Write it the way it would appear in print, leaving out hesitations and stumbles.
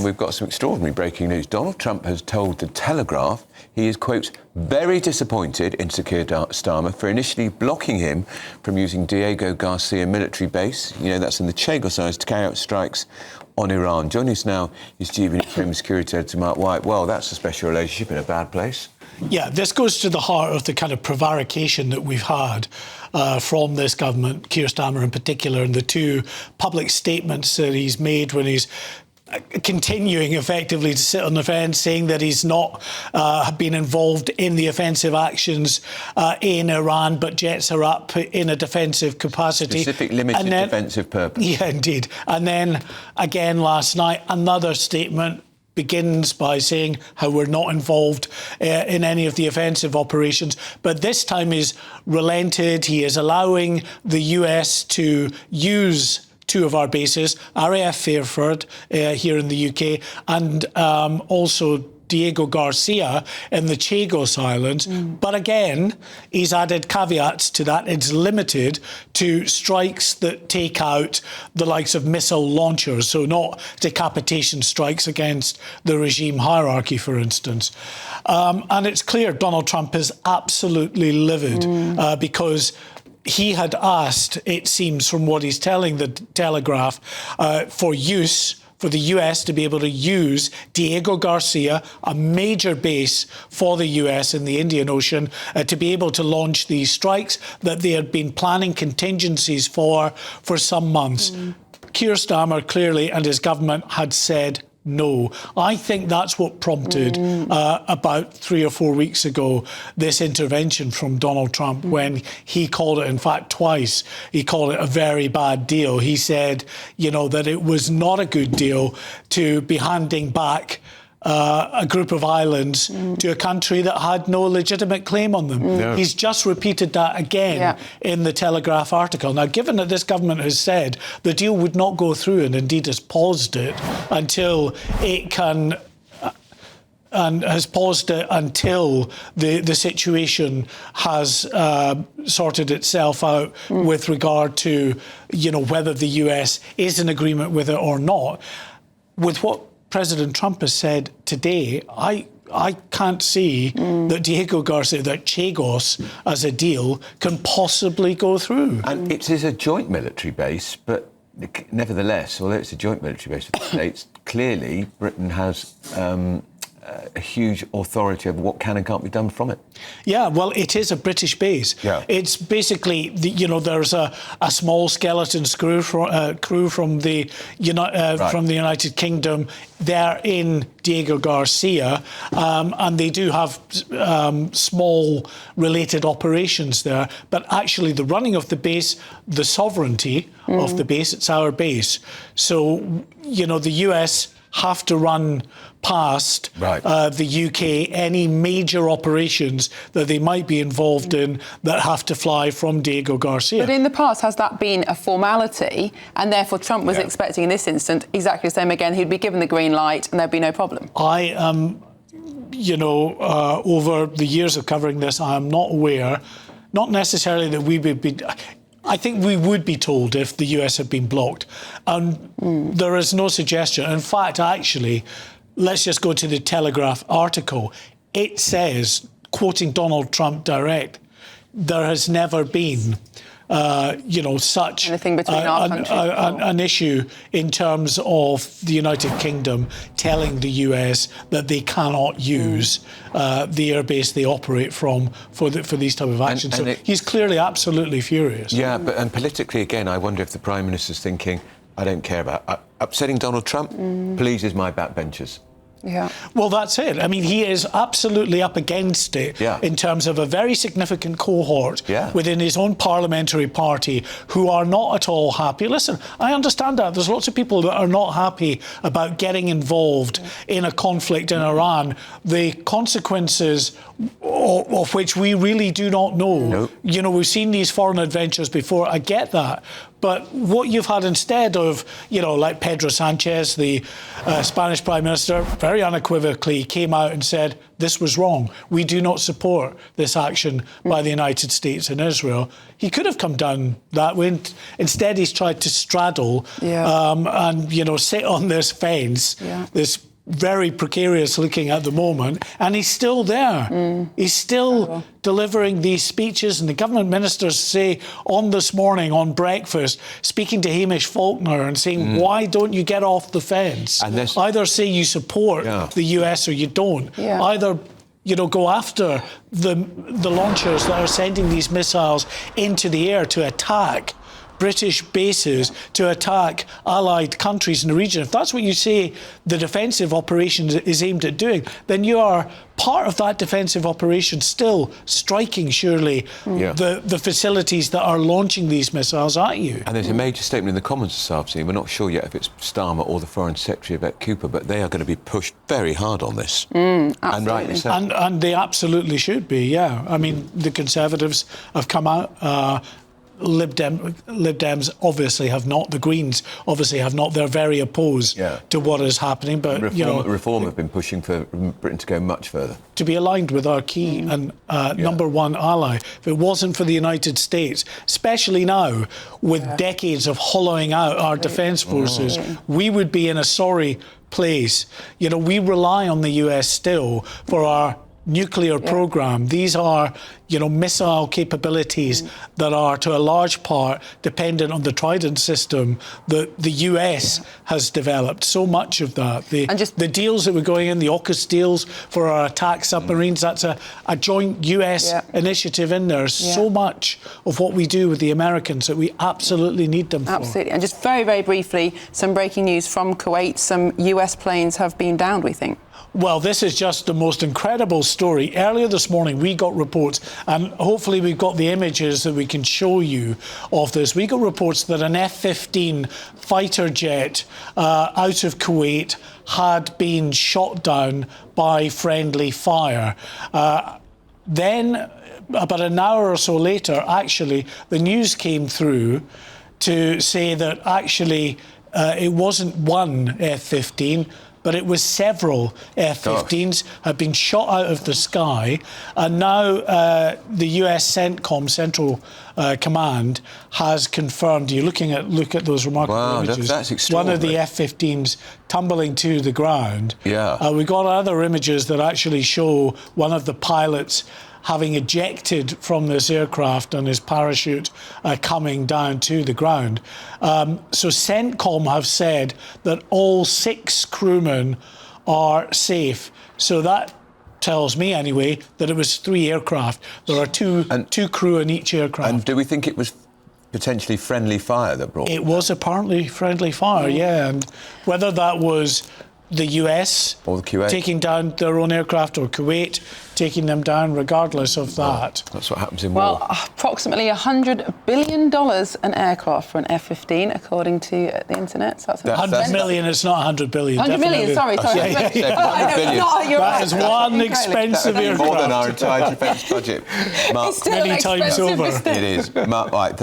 And we've got some extraordinary breaking news. Donald Trump has told The Telegraph he is, quote, very disappointed in Sir Keir Starmer for initially blocking him from using Diego Garcia military base, you know, that's in the Chagos Islands, to carry out strikes on Iran. Joining us now is Chief Home Security Editor Mark White. Well, that's a special relationship in a bad place. Yeah, this goes to the heart of the kind of prevarication that we've had from this government, Keir Starmer in particular, and the two public statements that he's made when he's continuing effectively to sit on the fence, saying that he's not been involved in the offensive actions in Iran, but jets are up in a defensive capacity. Specific limited defensive purpose. Yeah, indeed. And then again last night, another statement begins by saying how we're not involved in any of the offensive operations, but this time he's relented. He is allowing the US to use two of our bases, RAF Fairford here in the UK, and also Diego Garcia in the Chagos Islands. But again, he's added caveats to that. It's limited to strikes that take out the likes of missile launchers, so not decapitation strikes against the regime hierarchy, for instance. And it's clear Donald Trump is absolutely livid because he had asked, it seems from what he's telling the Telegraph, for the US to be able to use Diego Garcia, a major base for the US in the Indian Ocean, to be able to launch these strikes that they had been planning contingencies for some months. Keir Starmer clearly and his government had said no. I think that's what prompted about 3 or 4 weeks ago this intervention from Donald Trump when he called it, in fact twice, he called it a very bad deal. He said, you know, that it was not a good deal to be handing back a group of islands to a country that had no legitimate claim on them. Yeah. He's just repeated that again in the Telegraph article. Now, given that this government has said the deal would not go through and indeed has paused it until it can and has paused it until the situation has sorted itself out with regard to, you know, whether the US is in agreement with it or not. With what President Trump has said today, I can't see that Diego Garcia, that Chagos as a deal can possibly go through. And it is a joint military base, but nevertheless, although it's a joint military base with the States, clearly Britain has a huge authority over what can and can't be done from it. Yeah, well, it is a British base. Yeah. It's basically, you know, there's a small skeleton crew from the United Kingdom. They're in Diego Garcia, and they do have small related operations there. But actually, the running of the base, the sovereignty of the base, it's our base. So, you know, the US have to run past the UK any major operations that they might be involved in that have to fly from Diego Garcia. But in the past, has that been a formality? And therefore Trump was expecting in this instant exactly the same again. He'd be given the green light and there'd be no problem. I am, you know, over the years of covering this, I am not aware, not necessarily that we would be... I think we would be told if the US had been blocked. And there is no suggestion. In fact, actually, let's just go to the Telegraph article. It says, quoting Donald Trump direct, there has never been, you know, such anything between our countries, an issue in terms of the United Kingdom telling the US that they cannot use the airbase they operate from for these type of actions. So he's clearly absolutely furious. Yeah, and politically, again, I wonder if the Prime Minister's thinking, I don't care about upsetting Donald Trump, pleases my backbenchers. Yeah. Well, that's it. I mean, he is absolutely up against it in terms of a very significant cohort within his own parliamentary party who are not at all happy. Listen, I understand that. There's lots of people that are not happy about getting involved in a conflict in Iran. The consequences of which we really do not know. Nope. You know, we've seen these foreign adventures before, I get that. But what you've had instead of, you know, like Pedro Sanchez, the Spanish Prime Minister, very unequivocally came out and said, this was wrong. We do not support this action by the United States and Israel. He could have come down that way. Instead, he's tried to straddle and, you know, sit on this fence, this very precarious looking at the moment, and he's still there. He's still delivering these speeches, and the government ministers say on this morning on breakfast, speaking to Hamish Faulkner and saying, why don't you get off the fence? Either say you support the US or you don't. Either, you know, go after the launchers that are sending these missiles into the air to attack British bases, to attack allied countries in the region. If that's what you say the defensive operation is aimed at doing, then you are part of that defensive operation still striking, surely, the facilities that are launching these missiles at you. And there's a major statement in the Commons this afternoon. We're not sure yet if it's Starmer or the Foreign Secretary, Yvette Cooper, but they are going to be pushed very hard on this. And rightly so. And they absolutely should be, yeah. I mean, the Conservatives have come out. Lib Dems obviously have not. The Greens obviously have not. They're very opposed to what is happening. But Reform have been pushing for Britain to go much further, to be aligned with our key and number one ally. If it wasn't for the United States, especially now with decades of hollowing out our defence forces, we would be in a sorry place. You know, we rely on the US still for our nuclear program. These are, you know, missile capabilities that are to a large part dependent on the Trident system that the US has developed. So much of that. The deals that were going in, the AUKUS deals for our attack submarines, that's a joint US initiative in there. So much of what we do with the Americans that we absolutely need them for. Absolutely. And just very, very briefly, some breaking news from Kuwait. Some US planes have been downed, we think. Well, this is just the most incredible story. Earlier this morning, we got reports, and hopefully we've got the images that we can show you of this. We got reports that an F-15 fighter jet out of Kuwait had been shot down by friendly fire. Then, about an hour or so later, actually, the news came through to say that actually it wasn't one F-15, but it was several F-15s had been shot out of the sky, and now the US CENTCOM, Central Command, has confirmed. You're look at those remarkable images. That's extraordinary. One of the F-15s tumbling to the ground. We got other images that actually show one of the pilots having ejected from this aircraft and his parachute coming down to the ground. So CENTCOM have said that all 6 crewmen are safe. So that tells me, anyway, that it was 3 aircraft. There are two crew in each aircraft. And do we think it was potentially friendly fire that brought it? Was apparently friendly fire, and whether that was the US or the Kuwait taking down their own aircraft, or Kuwait taking them down, regardless of that. That's what happens in war. Well, approximately $100 billion an aircraft for an F-15, according to the internet. So that's 100 million, it's not 100 billion. 100 million, sorry. That is one expensive aircraft. More than our entire defence budget. Mark, it's still many times over. It is. Mark, right,